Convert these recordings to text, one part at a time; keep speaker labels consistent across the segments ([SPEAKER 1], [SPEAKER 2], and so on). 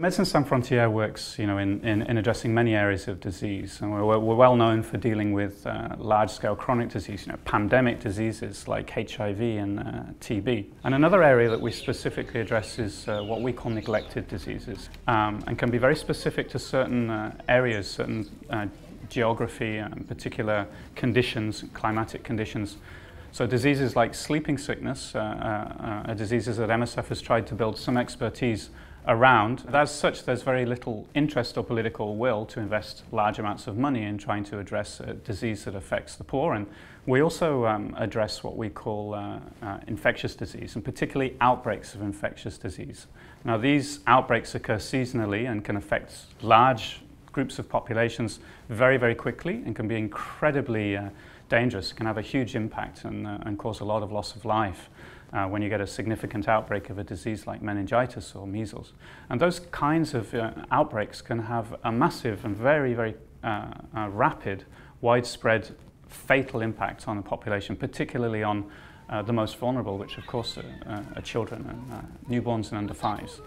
[SPEAKER 1] Médecins Sans Frontières works, in addressing many areas of disease, and we're well known for dealing with large-scale chronic disease, pandemic diseases like HIV and TB. And another area that we specifically address is what we call neglected diseases, and can be very specific to certain areas, certain geography, particular conditions, climatic conditions. So diseases like sleeping sickness are diseases that MSF has tried to build some expertise around. As such, there's very little interest or political will to invest large amounts of money in trying to address a disease that affects the poor. And we also address what we call infectious disease, and particularly outbreaks of infectious disease. Now, these outbreaks occur seasonally and can affect large groups of populations very, very quickly, and can be incredibly dangerous, can have a huge impact and cause a lot of loss of life when you get a significant outbreak of a disease like meningitis or measles. And those kinds of outbreaks can have a massive and very, very rapid, widespread, fatal impact on the population, particularly on the most vulnerable, which of course are children and newborns and under fives.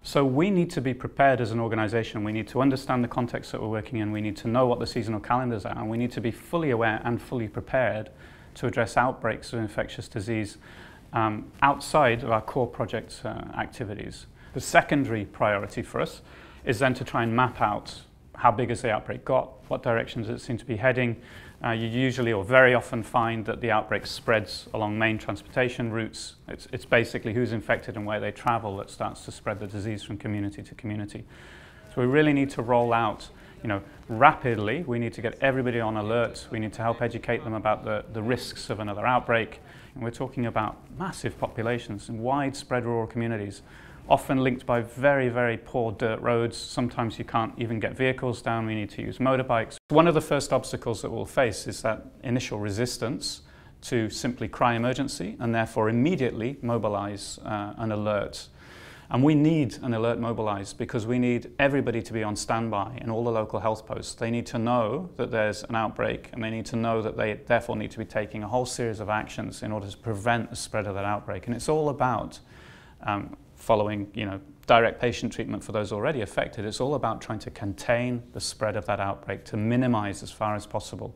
[SPEAKER 1] So we need to be prepared as an organisation. We need to understand the context that we're working in. We need to know what the seasonal calendars are, and we need to be fully aware and fully prepared to address outbreaks of infectious disease outside of our core project activities. The secondary priority for us is then to try and map out how big has the outbreak got, what directions it seems to be heading. You usually or very often find that the outbreak spreads along main transportation routes. It's basically who's infected and where they travel that starts to spread the disease from community to community. So we really need to roll out rapidly. We need to get everybody on alert. We need to help educate them about the risks of another outbreak. And we're talking about massive populations in widespread rural communities, often linked by very, very poor dirt roads. Sometimes you can't even get vehicles down. We need to use motorbikes. One of the first obstacles that we'll face is that initial resistance to simply cry emergency and therefore immediately mobilize an alert. And we need an alert mobilized because we need everybody to be on standby in all the local health posts. They need to know that there's an outbreak, and they need to know that they therefore need to be taking a whole series of actions in order to prevent the spread of that outbreak. And it's all about following direct patient treatment for those already affected. It's all about trying to contain the spread of that outbreak, to minimize as far as possible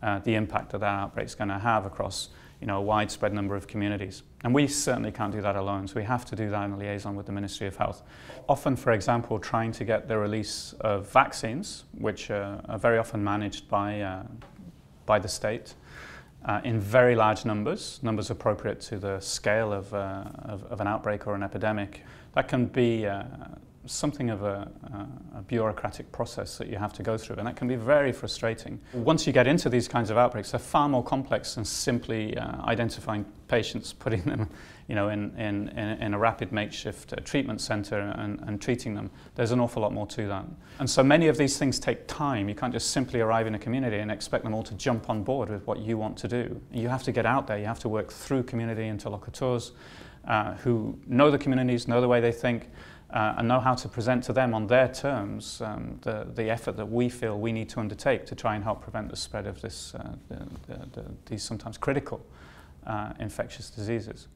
[SPEAKER 1] the impact that outbreak is going to have across a widespread number of communities. And we certainly can't do that alone, so we have to do that in liaison with the Ministry of Health. Often, for example, trying to get the release of vaccines, which are very often managed by the state, in very large numbers appropriate to the scale of an outbreak or an epidemic. That can be something of a bureaucratic process that you have to go through, and that can be very frustrating. Once you get into these kinds of outbreaks, they're far more complex than simply identifying patients, putting them in a rapid makeshift treatment centre and treating them. There's an awful lot more to that. And so many of these things take time. You can't just simply arrive in a community and expect them all to jump on board with what you want to do. You have to get out there. You have to work through community interlocutors who know the communities, know the way they think, and know how to present to them on their terms the effort that we feel we need to undertake to try and help prevent the spread of these sometimes critical infectious diseases.